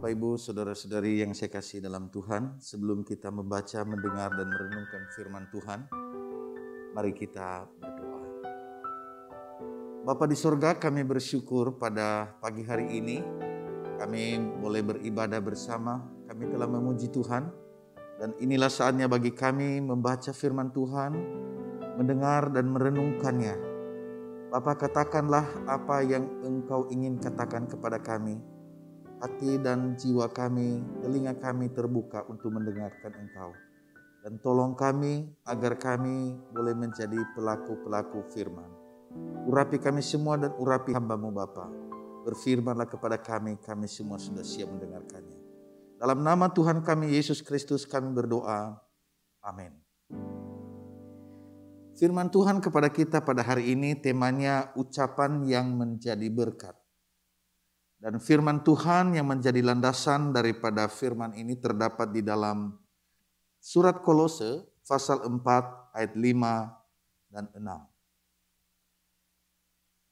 Bapak, Ibu, Saudara-saudari yang saya kasih dalam Tuhan, sebelum kita membaca, mendengar, dan merenungkan firman Tuhan, mari kita berdoa. Bapa di surga, kami bersyukur pada pagi hari ini, kami boleh beribadah bersama, kami telah memuji Tuhan, dan inilah saatnya bagi kami membaca firman Tuhan, mendengar dan merenungkannya. Bapa, katakanlah apa yang Engkau ingin katakan kepada kami. Hati dan jiwa kami, telinga kami terbuka untuk mendengarkan Engkau. Dan tolong kami agar kami boleh menjadi pelaku-pelaku firman. Urapi kami semua dan urapi hamba-Mu Bapa. Berfirmanlah kepada kami, kami semua sudah siap mendengarkannya. Dalam nama Tuhan kami Yesus Kristus kami berdoa. Amin. Firman Tuhan kepada kita pada hari ini temanya ucapan yang menjadi berkat. Dan firman Tuhan yang menjadi landasan daripada firman ini terdapat di dalam surat Kolose pasal 4 ayat 5 dan 6.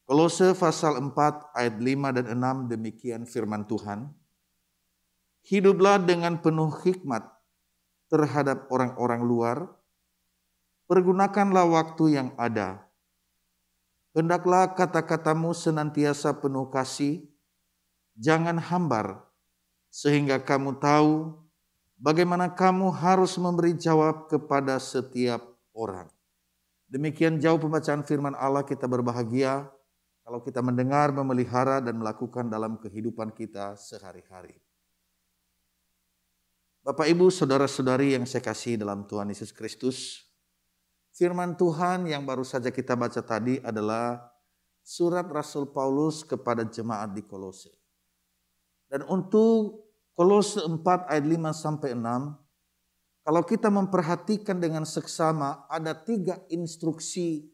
Kolose pasal 4 ayat 5 dan 6 demikian firman Tuhan. Hiduplah dengan penuh hikmat terhadap orang-orang luar. Pergunakanlah waktu yang ada. Hendaklah kata-katamu senantiasa penuh kasih. Jangan hambar, sehingga kamu tahu bagaimana kamu harus memberi jawab kepada setiap orang. Demikian jauh pembacaan firman Allah, kita berbahagia kalau kita mendengar, memelihara, dan melakukan dalam kehidupan kita sehari-hari. Bapak, Ibu, Saudara-saudari yang saya kasih dalam Tuhan Yesus Kristus, firman Tuhan yang baru saja kita baca tadi adalah surat Rasul Paulus kepada jemaat di Kolose. Dan untuk Kolose 4 ayat 5 sampai 6, kalau kita memperhatikan dengan seksama ada 3 instruksi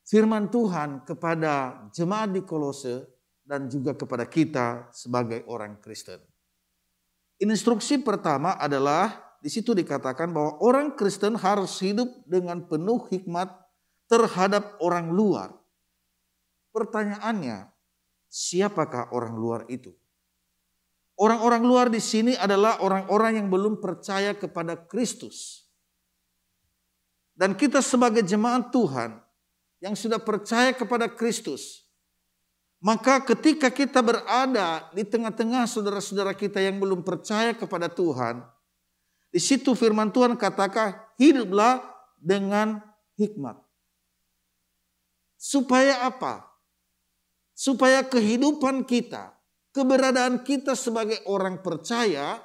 firman Tuhan kepada jemaat di Kolose dan juga kepada kita sebagai orang Kristen. Instruksi pertama adalah di situ dikatakan bahwa orang Kristen harus hidup dengan penuh hikmat terhadap orang luar. Pertanyaannya, siapakah orang luar itu? Orang-orang luar di sini adalah orang-orang yang belum percaya kepada Kristus. Dan kita sebagai jemaat Tuhan yang sudah percaya kepada Kristus, maka ketika kita berada di tengah-tengah saudara-saudara kita yang belum percaya kepada Tuhan, di situ firman Tuhan katakan, hiduplah dengan hikmat. Supaya apa? Supaya kehidupan kita, keberadaan kita sebagai orang percaya,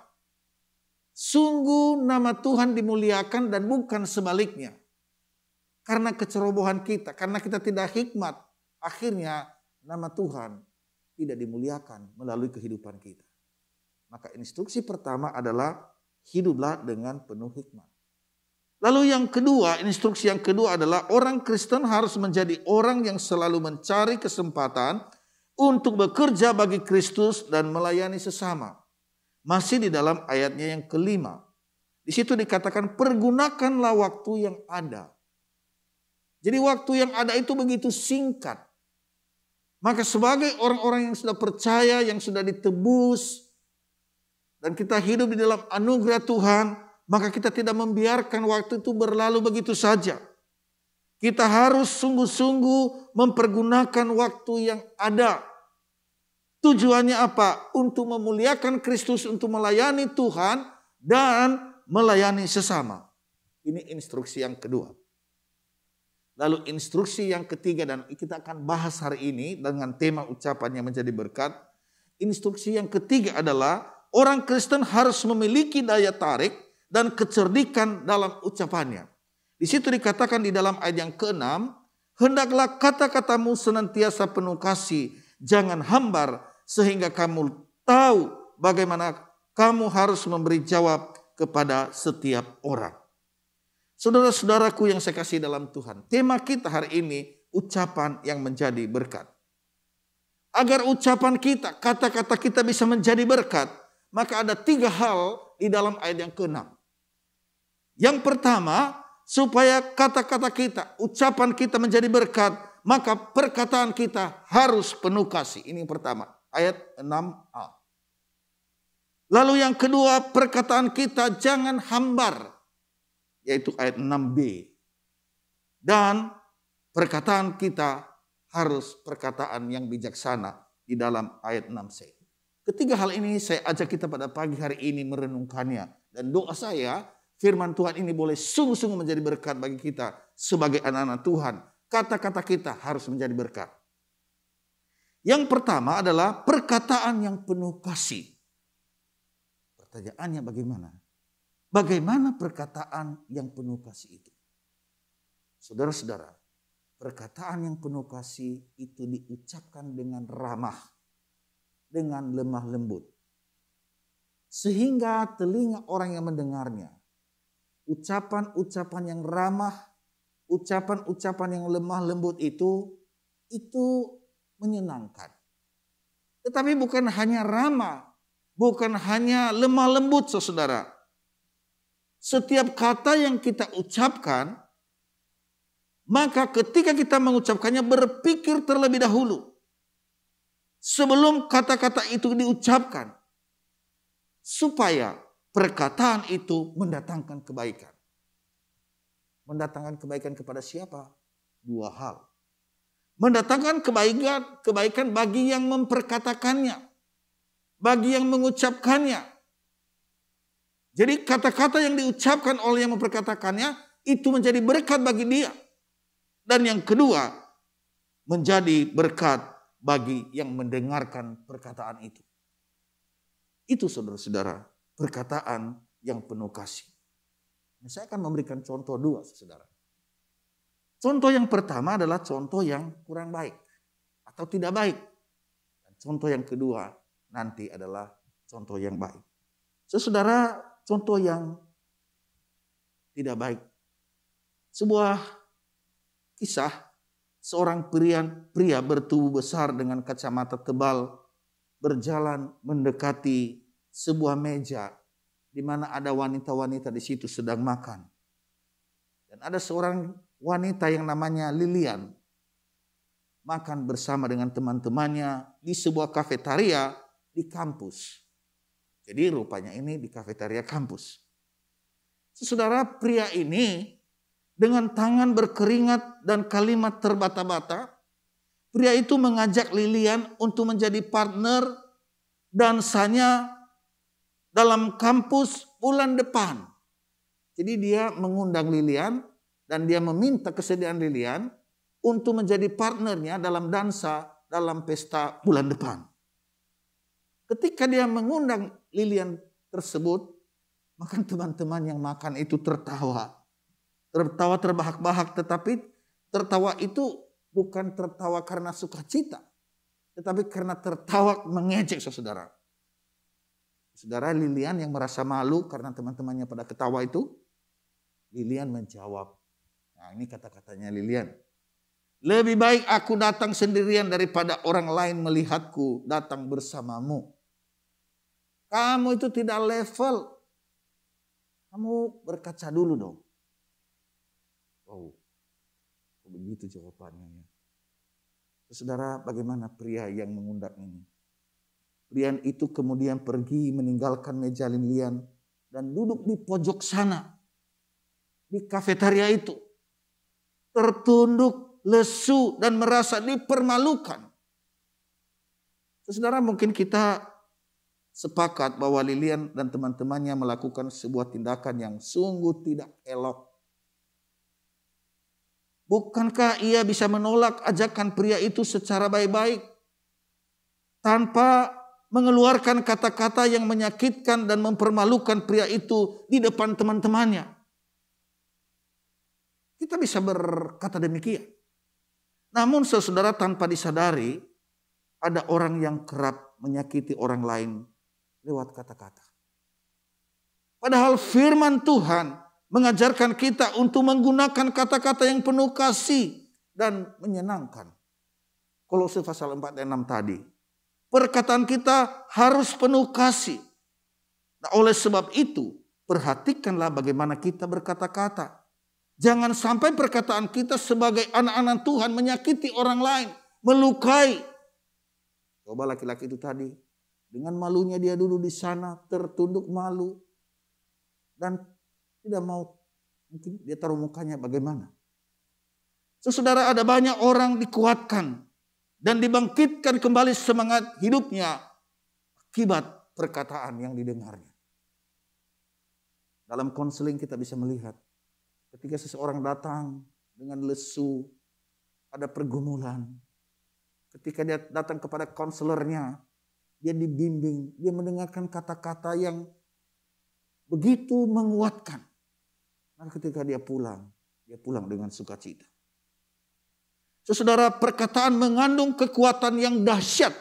sungguh nama Tuhan dimuliakan dan bukan sebaliknya. Karena kecerobohan kita, karena kita tidak hikmat, akhirnya nama Tuhan tidak dimuliakan melalui kehidupan kita. Maka instruksi pertama adalah hiduplah dengan penuh hikmat. Lalu yang kedua, instruksi yang kedua adalah orang Kristen harus menjadi orang yang selalu mencari kesempatan untuk bekerja bagi Kristus dan melayani sesama. Masih di dalam ayatnya yang kelima. Di situ dikatakan pergunakanlah waktu yang ada. Jadi waktu yang ada itu begitu singkat. Maka sebagai orang-orang yang sudah percaya, yang sudah ditebus, dan kita hidup di dalam anugerah Tuhan, maka kita tidak membiarkan waktu itu berlalu begitu saja. Kita harus sungguh-sungguh mempergunakan waktu yang ada. Tujuannya apa? Untuk memuliakan Kristus, untuk melayani Tuhan, dan melayani sesama. Ini instruksi yang kedua. Lalu instruksi yang ketiga, dan kita akan bahas hari ini dengan tema ucapan yang menjadi berkat. Instruksi yang ketiga adalah orang Kristen harus memiliki daya tarik dan kecerdikan dalam ucapannya. Di situ dikatakan di dalam ayat yang ke-6, hendaklah kata-katamu senantiasa penuh kasih, jangan hambar, sehingga kamu tahu bagaimana kamu harus memberi jawab kepada setiap orang. Saudara-saudaraku yang saya kasih dalam Tuhan, tema kita hari ini ucapan yang menjadi berkat. Agar ucapan kita, kata-kata kita bisa menjadi berkat, maka ada 3 hal di dalam ayat yang ke-6. Yang pertama, supaya kata-kata kita, ucapan kita menjadi berkat, maka perkataan kita harus penuh kasih. Ini yang pertama, ayat 6a. Lalu yang kedua, perkataan kita jangan hambar, yaitu ayat 6b. Dan perkataan kita harus perkataan yang bijaksana di dalam ayat 6c. Ketiga hal ini saya ajak kita pada pagi hari ini merenungkannya. Dan doa saya, firman Tuhan ini boleh sungguh-sungguh menjadi berkat bagi kita sebagai anak-anak Tuhan. Kata-kata kita harus menjadi berkat. Yang pertama adalah perkataan yang penuh kasih. Pertanyaannya bagaimana? Bagaimana perkataan yang penuh kasih itu? Saudara-saudara, perkataan yang penuh kasih itu diucapkan dengan ramah, dengan lemah lembut. Sehingga telinga orang yang mendengarnya, ucapan-ucapan yang ramah, ucapan-ucapan yang lemah lembut itu menyenangkan. Tetapi bukan hanya ramah, bukan hanya lemah lembut, saudara. Setiap kata yang kita ucapkan, maka ketika kita mengucapkannya berpikir terlebih dahulu. Sebelum kata-kata itu diucapkan. Supaya perkataan itu mendatangkan kebaikan. Mendatangkan kebaikan kepada siapa? Dua hal. Mendatangkan kebaikan bagi yang memperkatakannya. Bagi yang mengucapkannya. Jadi kata-kata yang diucapkan oleh yang memperkatakannya itu menjadi berkat bagi dia. Dan yang kedua, menjadi berkat bagi yang mendengarkan perkataan itu. Itu saudara-saudara, perkataan yang penuh kasih. Nah, saya akan memberikan contoh dua, saudara. Contoh yang pertama adalah contoh yang kurang baik atau tidak baik. Dan contoh yang kedua nanti adalah contoh yang baik. Saudara, contoh yang tidak baik. Sebuah kisah seorang pria bertubuh besar dengan kacamata tebal berjalan mendekati sebuah meja di mana ada wanita-wanita di situ sedang makan. Dan ada seorang wanita yang namanya Lilian makan bersama dengan teman-temannya di sebuah kafetaria di kampus. Jadi rupanya ini di kafetaria kampus. Saudara, pria ini dengan tangan berkeringat dan kalimat terbata-bata, pria itu mengajak Lilian untuk menjadi partner dansanya dalam kampus bulan depan. Jadi dia mengundang Lilian dan dia meminta kesediaan Lilian untuk menjadi partnernya dalam dansa dalam pesta bulan depan. Ketika dia mengundang Lilian tersebut, maka teman-teman yang makan itu tertawa. Tertawa terbahak-bahak, tetapi tertawa itu bukan tertawa karena sukacita. Tetapi karena tertawa mengejek saudara. Saudara, Lilian yang merasa malu karena teman-temannya pada ketawa itu. Lilian menjawab. Nah, ini kata-katanya Lilian. Lebih baik aku datang sendirian daripada orang lain melihatku datang bersamamu. Kamu itu tidak level. Kamu berkaca dulu dong. Oh, begitu jawabannya ya. Saudara, bagaimana pria yang mengundang ini? Pria itu kemudian pergi meninggalkan meja Lilian dan duduk di pojok sana. Di kafetaria itu. Tertunduk, lesu dan merasa dipermalukan. Saudara, mungkin kita sepakat bahwa Lilian dan teman-temannya melakukan sebuah tindakan yang sungguh tidak elok. Bukankah ia bisa menolak ajakan pria itu secara baik-baik tanpa mengeluarkan kata-kata yang menyakitkan dan mempermalukan pria itu di depan teman-temannya? Kita bisa berkata demikian. Namun saudara, tanpa disadari ada orang yang kerap menyakiti orang lain lewat kata-kata. Padahal firman Tuhan mengajarkan kita untuk menggunakan kata-kata yang penuh kasih dan menyenangkan. Kolose pasal 4 ayat 6 tadi. Perkataan kita harus penuh kasih. Nah, oleh sebab itu, perhatikanlah bagaimana kita berkata-kata. Jangan sampai perkataan kita sebagai anak-anak Tuhan menyakiti orang lain, melukai. Coba laki-laki itu tadi, Dengan malunya dia duduk di sana, tertunduk malu. Dan tidak mau, mungkin dia taruh mukanya bagaimana. Saudara, ada banyak orang dikuatkan dan dibangkitkan kembali semangat hidupnya akibat perkataan yang didengarnya. Dalam konseling kita bisa melihat ketika seseorang datang dengan lesu, ada pergumulan. Ketika dia datang kepada konselornya, dia dibimbing, dia mendengarkan kata-kata yang begitu menguatkan. Nah, ketika dia pulang dengan sukacita. Saudara, perkataan mengandung kekuatan yang dahsyat.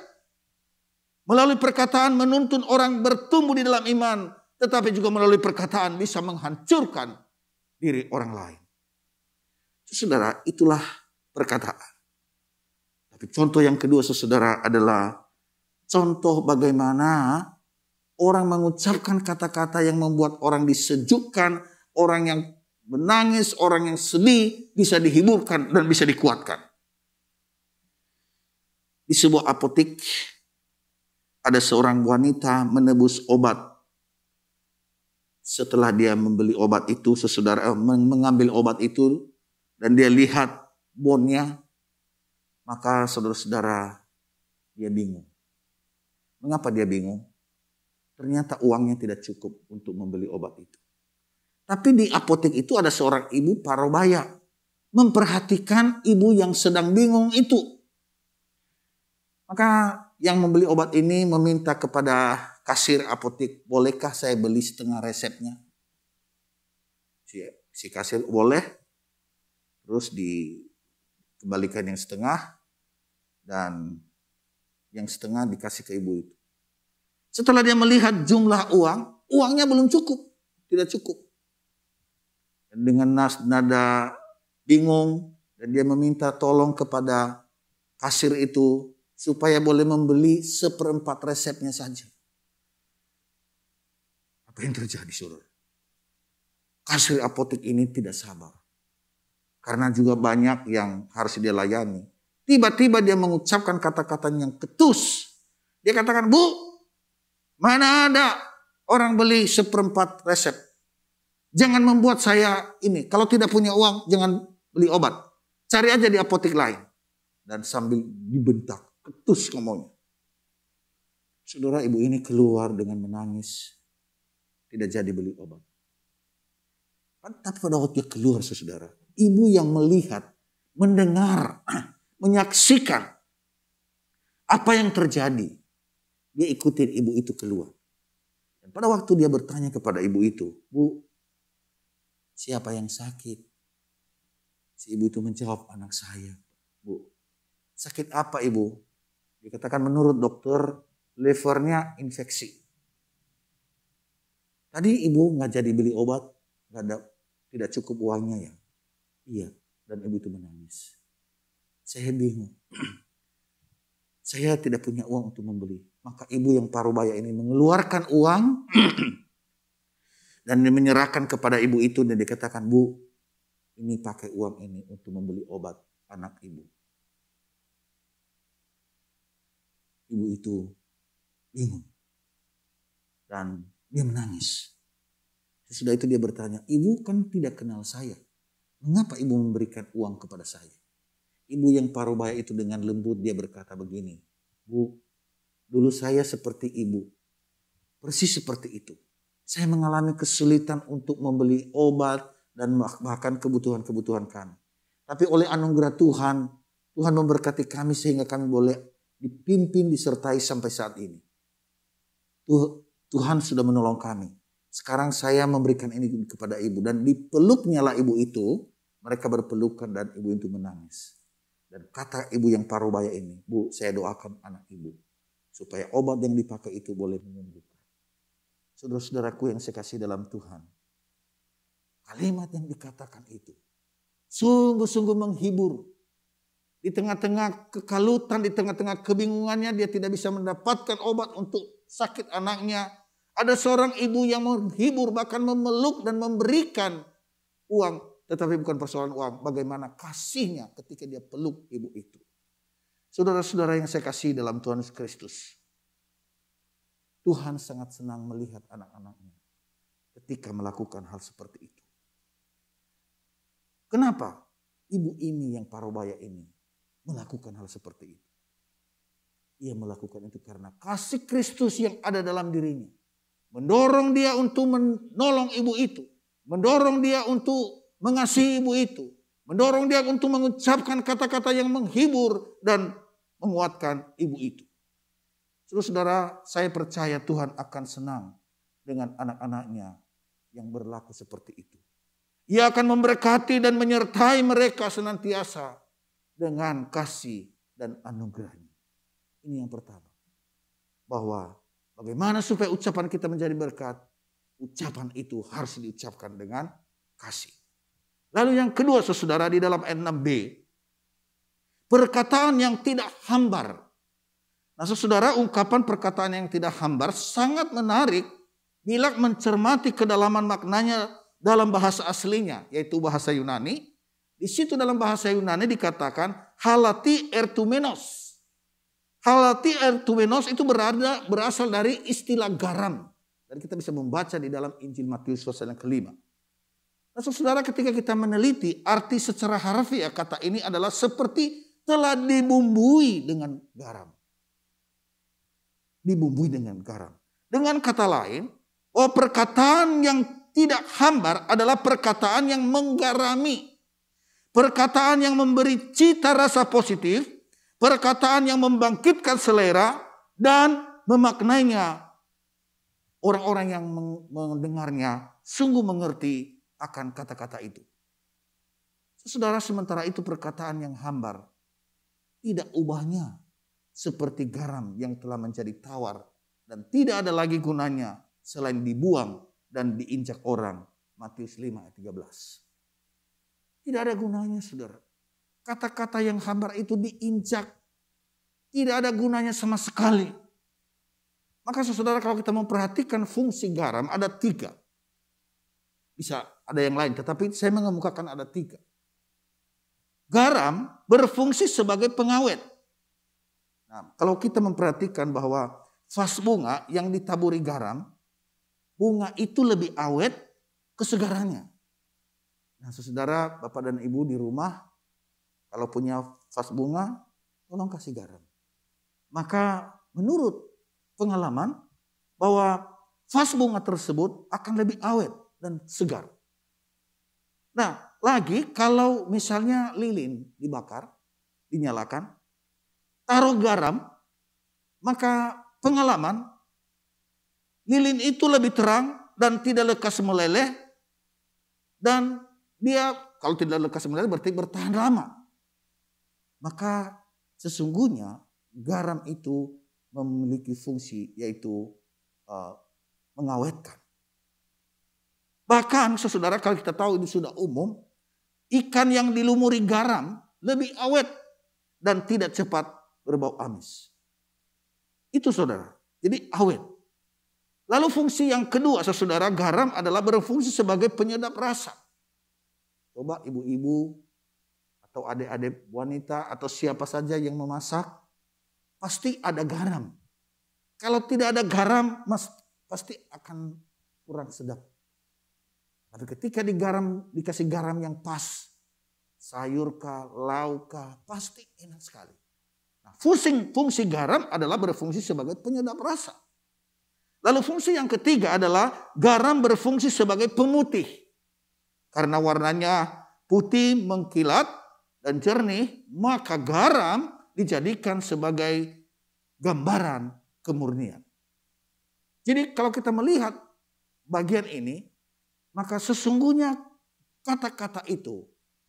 Melalui perkataan menuntun orang bertumbuh di dalam iman, tetapi juga melalui perkataan bisa menghancurkan diri orang lain. Saudara, itulah perkataan. Tapi contoh yang kedua, saudara, adalah contoh bagaimana orang mengucapkan kata-kata yang membuat orang disejukkan, orang yang menangis, orang yang sedih bisa dihiburkan dan bisa dikuatkan. Di sebuah apotek ada seorang wanita menebus obat. Setelah dia membeli obat itu, mengambil obat itu dan dia lihat bonnya, maka saudara-saudara dia bingung. Mengapa dia bingung? Ternyata uangnya tidak cukup untuk membeli obat itu. Tapi di apotek itu ada seorang ibu parubaya memperhatikan ibu yang sedang bingung itu. Maka yang membeli obat ini meminta kepada kasir apotek, bolehkah saya beli setengah resepnya? Si kasir boleh, terus dikembalikan yang setengah dan yang setengah dikasih ke ibu itu. Setelah dia melihat jumlah uangnya belum cukup, tidak cukup. Dan dengan nada bingung dan dia meminta tolong kepada kasir itu supaya boleh membeli 1/4 resepnya saja. Apa yang terjadi, saudara? Kasir apotek ini tidak sabar. Karena juga banyak yang harus dia layani. Tiba-tiba dia mengucapkan kata-kata yang ketus. Dia katakan, "Bu, mana ada orang beli 1/4 resep. Jangan membuat saya ini. Kalau tidak punya uang, jangan beli obat. Cari aja di apotek lain." Dan sambil dibentak, ketus ngomongnya. Saudara, ibu ini keluar dengan menangis. Tidak jadi beli obat. Tapi pada waktu dia keluar, saudara, ibu yang melihat, mendengar, menyaksikan apa yang terjadi. Dia ikutin ibu itu keluar. Dan pada waktu dia bertanya kepada ibu itu, "Bu, siapa yang sakit?" Si ibu itu menjawab, "Anak saya." "Bu, sakit apa ibu?" Dikatakan menurut dokter livernya infeksi. Tadi ibu nggak jadi beli obat, tidak cukup uangnya ya. Iya, dan ibu itu menangis. Saya bingung. Saya tidak punya uang untuk membeli. Maka ibu yang parubaya ini mengeluarkan uang dan menyerahkan kepada ibu itu dan dikatakan, "Bu, ini pakai uang ini untuk membeli obat anak ibu." Ibu itu bingung dan dia menangis. Sesudah itu dia bertanya, "Ibu kan tidak kenal saya. Mengapa ibu memberikan uang kepada saya?" Ibu yang parubaya itu dengan lembut dia berkata begini, "Bu, dulu saya seperti ibu. Persis seperti itu. Saya mengalami kesulitan untuk membeli obat dan bahkan kebutuhan-kebutuhan kami. Tapi oleh anugerah Tuhan, Tuhan memberkati kami sehingga kami boleh dipimpin, disertai sampai saat ini. Tuhan sudah menolong kami. Sekarang saya memberikan ini kepada ibu." Dan dipeluknya lah ibu itu. Mereka berpelukan dan ibu itu menangis. Dan kata ibu yang parubaya ini, "Bu, saya doakan anak ibu supaya obat yang dipakai itu boleh menyembuhkan." Saudara-saudaraku yang saya kasih dalam Tuhan, kalimat yang dikatakan itu sungguh-sungguh menghibur. Di tengah-tengah kekalutan, di tengah-tengah kebingungannya, dia tidak bisa mendapatkan obat untuk sakit anaknya. Ada seorang ibu yang menghibur, bahkan memeluk dan memberikan uang. Tetapi bukan persoalan uang, bagaimana kasihnya ketika dia peluk ibu itu. Saudara-saudara yang saya kasih dalam Tuhan Yesus Kristus. Tuhan sangat senang melihat anak-anaknya ketika melakukan hal seperti itu. Kenapa ibu ini yang parubaya ini melakukan hal seperti itu? Ia melakukan itu karena kasih Kristus yang ada dalam dirinya mendorong dia untuk menolong ibu itu, mendorong dia untuk mengasihi ibu itu, mendorong dia untuk mengucapkan kata-kata yang menghibur dan menguatkan ibu itu. Saudara, saya percaya Tuhan akan senang dengan anak-anaknya yang berlaku seperti itu. Ia akan memberkati dan menyertai mereka senantiasa dengan kasih dan anugerahnya. Ini yang pertama. Bahwa bagaimana supaya ucapan kita menjadi berkat? Ucapan itu harus diucapkan dengan kasih. Lalu yang kedua, saudara, di dalam ayat 6b. Perkataan yang tidak hambar. Nah, saudara, ungkapan perkataan yang tidak hambar sangat menarik bila mencermati kedalaman maknanya dalam bahasa aslinya, yaitu bahasa Yunani. Di situ dalam bahasa Yunani dikatakan halati ertumenos. Halati ertumenos itu berasal dari istilah garam. Dan kita bisa membaca di dalam Injil Matius pasal yang kelima. Nah, saudara, ketika kita meneliti arti secara harfiah kata ini adalah seperti telah dibumbui dengan garam. Dibumbui dengan garam. Dengan kata lain, perkataan yang tidak hambar adalah perkataan yang menggarami. Perkataan yang memberi cita rasa positif, perkataan yang membangkitkan selera dan memaknainya. Orang-orang yang mendengarnya sungguh mengerti akan kata-kata itu. Saudara, sementara itu perkataan yang hambar tidak ubahnya seperti garam yang telah menjadi tawar dan tidak ada lagi gunanya selain dibuang dan diinjak orang. Matius 5 ayat 13. Tidak ada gunanya, saudara. Kata-kata yang hambar itu diinjak. Tidak ada gunanya sama sekali. Maka saudara, kalau kita memperhatikan fungsi garam ada 3. Bisa ada yang lain, tetapi saya mengemukakan ada 3. Garam berfungsi sebagai pengawet. Nah, kalau kita memperhatikan bahwa vas bunga yang ditaburi garam, bunga itu lebih awet kesegarannya. Nah, saudara, Bapak dan Ibu di rumah, kalau punya vas bunga, tolong kasih garam. Maka menurut pengalaman bahwa vas bunga tersebut akan lebih awet dan segar. Nah, lagi kalau misalnya lilin dibakar, dinyalakan, taruh garam, maka pengalaman lilin itu lebih terang dan tidak lekas meleleh. Dan dia kalau tidak lekas meleleh berarti bertahan lama. Maka sesungguhnya garam itu memiliki fungsi yaitu mengawetkan. Bahkan saudara, kalau kita tahu ini sudah umum, ikan yang dilumuri garam lebih awet dan tidak cepat berbau amis. Itu saudara, jadi awet. Lalu fungsi yang kedua, saudara, garam adalah berfungsi sebagai penyedap rasa. Coba ibu-ibu atau adik-adik wanita atau siapa saja yang memasak, pasti ada garam. Kalau tidak ada garam, pasti akan kurang sedap. Tapi ketika dikasih garam yang pas, sayur kah, lauk kah, pasti enak sekali. Nah, fungsi garam adalah berfungsi sebagai penyedap rasa. Lalu fungsi yang ketiga adalah garam berfungsi sebagai pemutih. Karena warnanya putih, mengkilat, dan jernih, maka garam dijadikan sebagai gambaran kemurnian. Jadi kalau kita melihat bagian ini, maka sesungguhnya kata-kata itu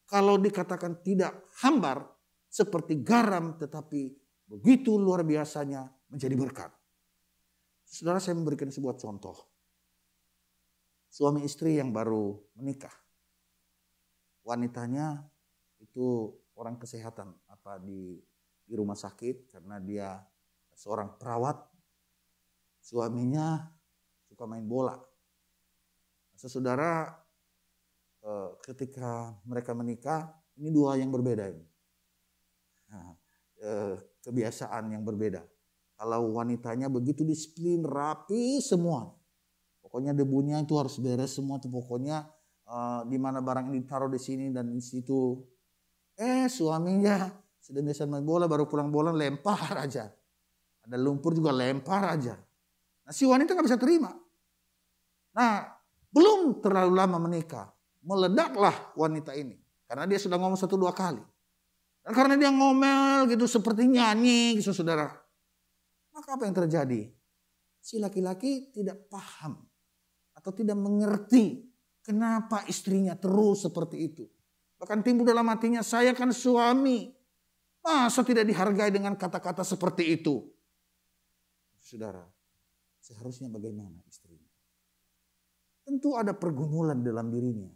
kalau dikatakan tidak hambar seperti garam tetapi begitu luar biasanya menjadi berkat. Saudara, saya memberikan sebuah contoh. Suami istri yang baru menikah. Wanitanya itu orang kesehatan di rumah sakit karena dia seorang perawat. Suaminya suka main bola. Saudara, ketika mereka menikah, ini dua yang berbeda ini. Nah, kebiasaan yang berbeda. Kalau wanitanya begitu disiplin, rapi semua. Pokoknya debunya itu harus beres semua tuh. Pokoknya di mana barang ini ditaruh di sini dan di situ. Suaminya sedang biasa main bola, baru pulang bola lempar aja. Ada lumpur juga lempar aja. Nah si wanita gak bisa terima. Nah belum terlalu lama menikah, meledaklah wanita ini. Karena dia sudah ngomong 1-2 kali. Dan karena dia ngomel gitu seperti nyanyi gitu saudara. Maka apa yang terjadi? Si laki-laki tidak paham atau tidak mengerti kenapa istrinya terus seperti itu. Bahkan timbul dalam hatinya, saya kan suami. Masa tidak dihargai dengan kata-kata seperti itu? Saudara, seharusnya bagaimana istrinya? Tentu ada pergumulan dalam dirinya.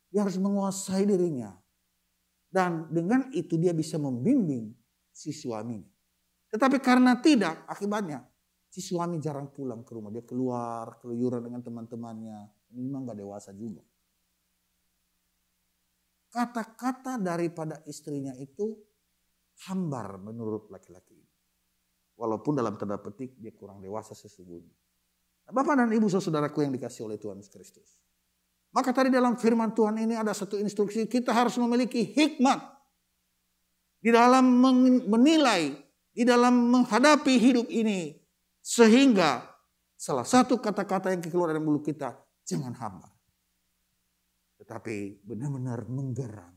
Dia harus menguasai dirinya. Dan dengan itu dia bisa membimbing si suaminya. Tetapi karena tidak, akibatnya si suami jarang pulang ke rumah. Dia keluar, keluyuran dengan teman-temannya. Ini memang gak dewasa juga. Kata-kata daripada istrinya itu hambar menurut laki-laki ini. Walaupun dalam tanda petik dia kurang dewasa sesungguhnya. Nah, Bapak dan Ibu saudaraku yang dikasih oleh Tuhan Yesus Kristus. Maka tadi dalam firman Tuhan ini ada satu instruksi. Kita harus memiliki hikmat. Di dalam menilai. Di dalam menghadapi hidup ini. Sehingga salah satu kata-kata yang keluar dari mulut kita. Jangan hambar. Tetapi benar-benar menggeram.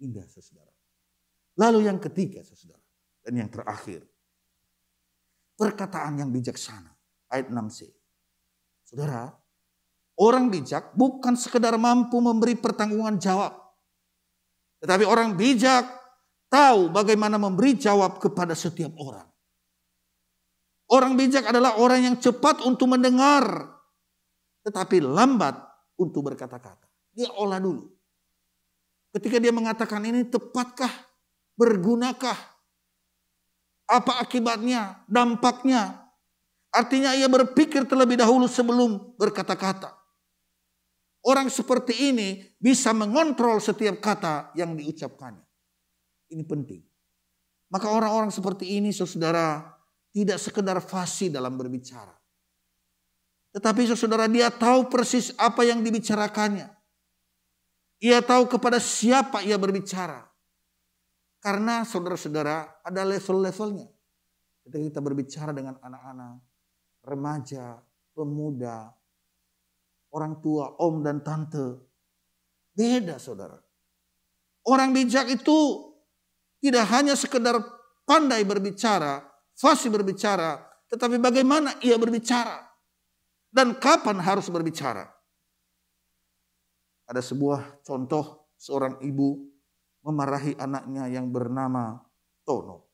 Indah saudara. Lalu yang ketiga saudara. Dan yang terakhir. Perkataan yang bijaksana. Ayat 6c. Saudara. Orang bijak bukan sekedar mampu memberi pertanggungan jawab. Tetapi orang bijak tahu bagaimana memberi jawab kepada setiap orang. Orang bijak adalah orang yang cepat untuk mendengar. Tetapi lambat untuk berkata-kata. Dia olah dulu. Ketika dia mengatakan ini tepatkah? Bergunakah? Apa akibatnya? Dampaknya? Artinya ia berpikir terlebih dahulu sebelum berkata-kata. Orang seperti ini bisa mengontrol setiap kata yang diucapkannya. Ini penting. Maka orang-orang seperti ini saudara tidak sekedar fasih dalam berbicara. Tetapi saudara dia tahu persis apa yang dibicarakannya. Ia tahu kepada siapa ia berbicara. Karena saudara-saudara ada level-levelnya. Ketika kita berbicara dengan anak-anak, remaja, pemuda, orang tua, om dan tante. Beda saudara. Orang bijak itu tidak hanya sekedar pandai berbicara, fasih berbicara, tetapi bagaimana ia berbicara dan kapan harus berbicara. Ada sebuah contoh seorang ibu memarahi anaknya yang bernama Tono.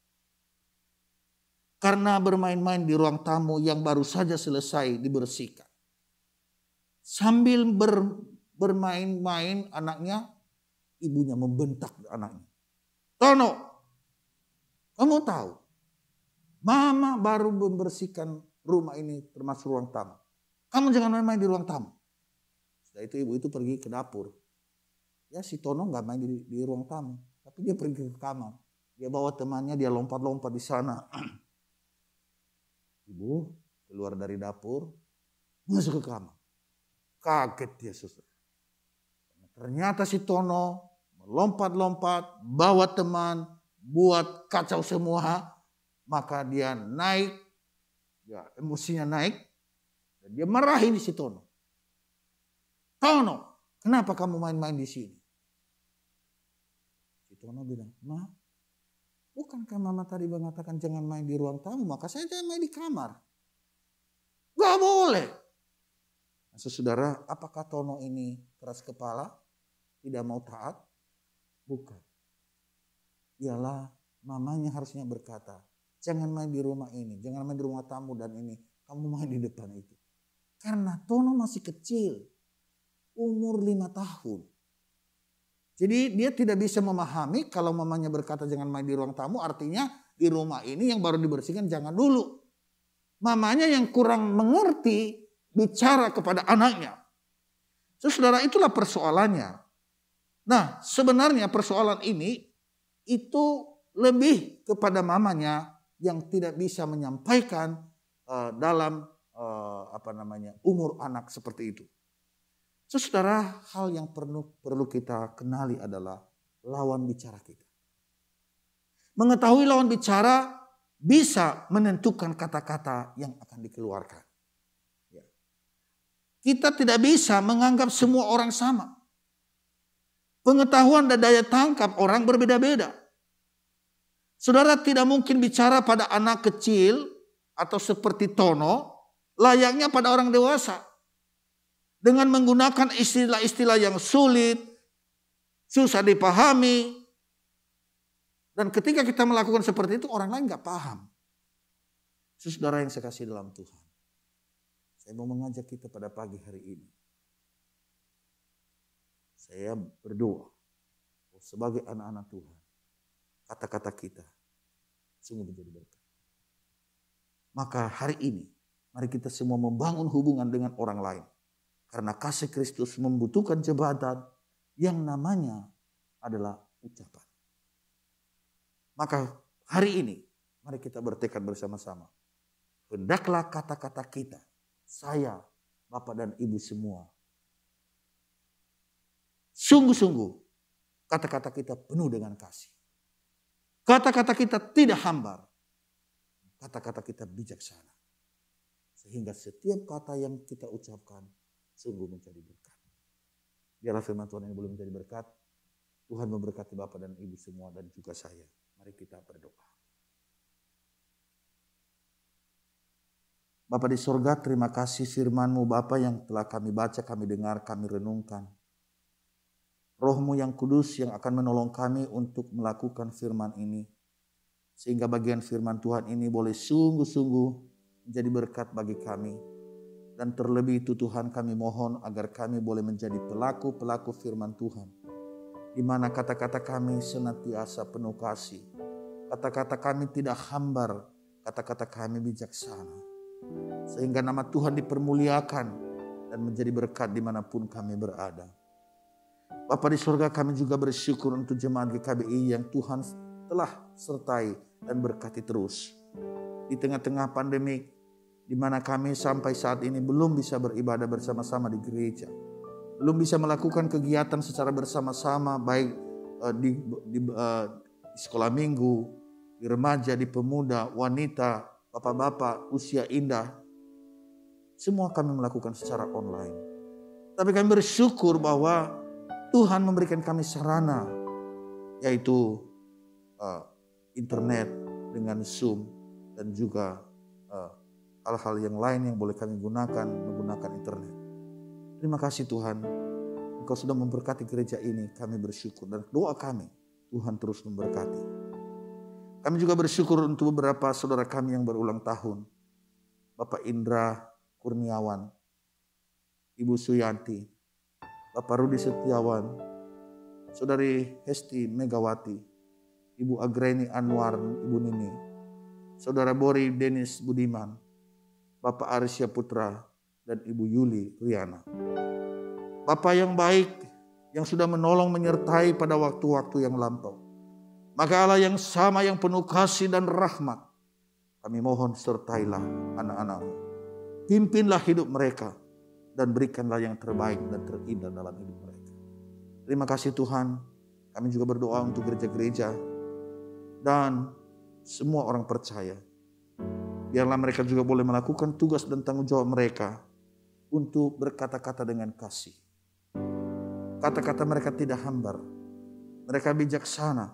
Karena bermain-main di ruang tamu yang baru saja selesai dibersihkan. Sambil bermain-main anaknya, ibunya membentak anaknya. Tono, kamu tahu, mama baru membersihkan rumah ini termasuk ruang tamu. Kamu jangan main-main di ruang tamu. Setelah itu ibu itu pergi ke dapur. Ya si Tono gak main di ruang tamu. Tapi dia pergi ke kamar. Dia bawa temannya, dia lompat-lompat di sana. Ibu keluar dari dapur, masuk ke kamar. Kaget dia saudara. Ternyata si Tono melompat-lompat, bawa teman, buat kacau semua. Maka dia naik, ya emosinya naik. Dan dia marahin si Tono. Tono, kenapa kamu main-main di sini? Si Tono bilang, Ma, bukankah mama tadi mengatakan jangan main di ruang tamu, maka saya jangan main di kamar. Gak boleh. Nah, saudara, apakah Tono ini keras kepala? Tidak mau taat? Bukan. Ialah mamanya harusnya berkata, jangan main di rumah ini, jangan main di rumah tamu dan ini. Kamu main di depan itu. Karena Tono masih kecil. Umur 5 tahun. Jadi dia tidak bisa memahami kalau mamanya berkata jangan main di ruang tamu. Artinya di rumah ini yang baru dibersihkan jangan dulu. Mamanya yang kurang mengerti bicara kepada anaknya. Saudara, itulah persoalannya. Nah, sebenarnya persoalan ini itu lebih kepada mamanya yang tidak bisa menyampaikan dalam umur anak seperti itu. Saudara, hal yang perlu kita kenali adalah lawan bicara kita. Mengetahui lawan bicara bisa menentukan kata-kata yang akan dikeluarkan. Kita tidak bisa menganggap semua orang sama. Pengetahuan dan daya tangkap orang berbeda-beda. Saudara tidak mungkin bicara pada anak kecil atau seperti Tono layaknya pada orang dewasa. Dengan menggunakan istilah-istilah yang sulit, susah dipahami. Dan ketika kita melakukan seperti itu orang lain gak paham. Saudara yang saya kasih dalam Tuhan. Saya mau mengajak kita pada pagi hari ini. Saya berdoa sebagai anak-anak Tuhan. Kata-kata kita sungguh menjadi berkat. Maka hari ini mari kita semua membangun hubungan dengan orang lain. Karena kasih Kristus membutuhkan jembatan yang namanya adalah ucapan. Maka hari ini mari kita bertekad bersama-sama. Hendaklah kata-kata kita, saya, Bapak dan Ibu semua, sungguh-sungguh kata-kata kita penuh dengan kasih. Kata-kata kita tidak hambar. Kata-kata kita bijaksana. Sehingga setiap kata yang kita ucapkan sungguh menjadi berkat. Biarlah firman Tuhan ini boleh menjadi berkat. Tuhan memberkati Bapak dan Ibu semua dan juga saya. Mari kita berdoa. Bapa di sorga, terima kasih firman-Mu Bapa yang telah kami baca, kami dengar, kami renungkan. Roh-Mu yang kudus yang akan menolong kami untuk melakukan firman ini. Sehingga bagian firman Tuhan ini boleh sungguh-sungguh menjadi berkat bagi kami. Dan terlebih itu Tuhan kami mohon agar kami boleh menjadi pelaku-pelaku firman Tuhan. Di mana kata-kata kami senantiasa penuh kasih. Kata-kata kami tidak hambar, kata-kata kami bijaksana. Sehingga nama Tuhan dipermuliakan dan menjadi berkat dimanapun kami berada. Bapa di surga, kami juga bersyukur untuk jemaat GKBI yang Tuhan telah sertai dan berkati terus. Di tengah-tengah pandemi, di mana kami sampai saat ini belum bisa beribadah bersama-sama di gereja. Belum bisa melakukan kegiatan secara bersama-sama baik di sekolah minggu, di remaja, di pemuda, wanita, bapak-bapak, usia indah. Semua kami melakukan secara online. Tapi kami bersyukur bahwa Tuhan memberikan kami sarana, yaitu internet dengan Zoom dan juga hal-hal yang lain yang boleh kami gunakan menggunakan internet. Terima kasih Tuhan, Engkau sudah memberkati gereja ini. Kami bersyukur dan doa kami, Tuhan terus memberkati. Kami juga bersyukur untuk beberapa saudara kami yang berulang tahun. Bapak Indra Kurniawan, Ibu Suyanti, Bapak Rudi Setiawan, Saudari Hesti Megawati, Ibu Agreni Anwar, Ibu Nini, Saudara Bori Denis Budiman, Bapak Arisya Putra, dan Ibu Yuli Riana. Bapak yang baik, yang sudah menolong menyertai pada waktu-waktu yang lampau. Maka Allah yang sama, yang penuh kasih dan rahmat, kami mohon sertailah anak-anak-Mu. Pimpinlah hidup mereka dan berikanlah yang terbaik dan terindah dalam hidup mereka. Terima kasih Tuhan. Kami juga berdoa untuk gereja-gereja dan semua orang percaya. Biarlah mereka juga boleh melakukan tugas dan tanggung jawab mereka untuk berkata-kata dengan kasih. Kata-kata mereka tidak hambar. Mereka bijaksana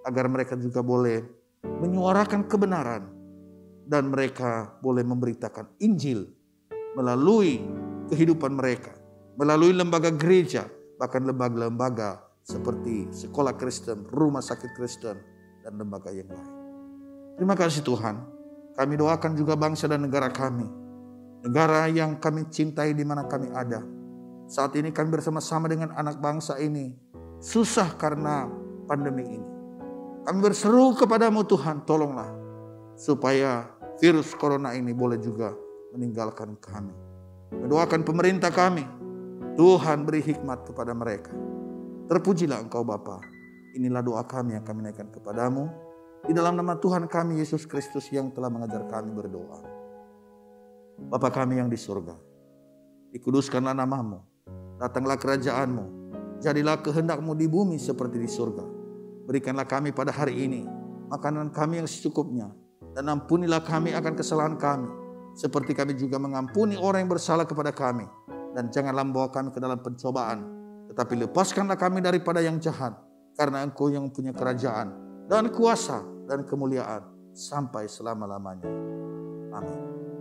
agar mereka juga boleh menyuarakan kebenaran dan mereka boleh memberitakan Injil melalui kehidupan mereka, melalui lembaga gereja, bahkan lembaga-lembaga seperti sekolah Kristen, rumah sakit Kristen, dan lembaga yang lain. Terima kasih Tuhan. Kami doakan juga bangsa dan negara kami. Negara yang kami cintai di mana kami ada. Saat ini kami bersama-sama dengan anak bangsa ini susah karena pandemi ini. Kami berseru kepadamu Tuhan, tolonglah supaya virus corona ini boleh juga meninggalkan kami. Mendoakan pemerintah kami, Tuhan beri hikmat kepada mereka. Terpujilah Engkau Bapa. Inilah doa kami yang kami naikkan kepadamu. Di dalam nama Tuhan kami Yesus Kristus yang telah mengajar kami berdoa. Bapa kami yang di surga, dikuduskanlah namamu, datanglah kerajaanmu, jadilah kehendak-mu di bumi seperti di surga. Berikanlah kami pada hari ini makanan kami yang secukupnya, dan ampunilah kami akan kesalahan kami, seperti kami juga mengampuni orang yang bersalah kepada kami. Dan janganlah membawa kami ke dalam pencobaan, tetapi lepaskanlah kami daripada yang jahat, karena Engkau yang punya kerajaan, dan kuasa, dan kemuliaan, sampai selama-lamanya. Amin.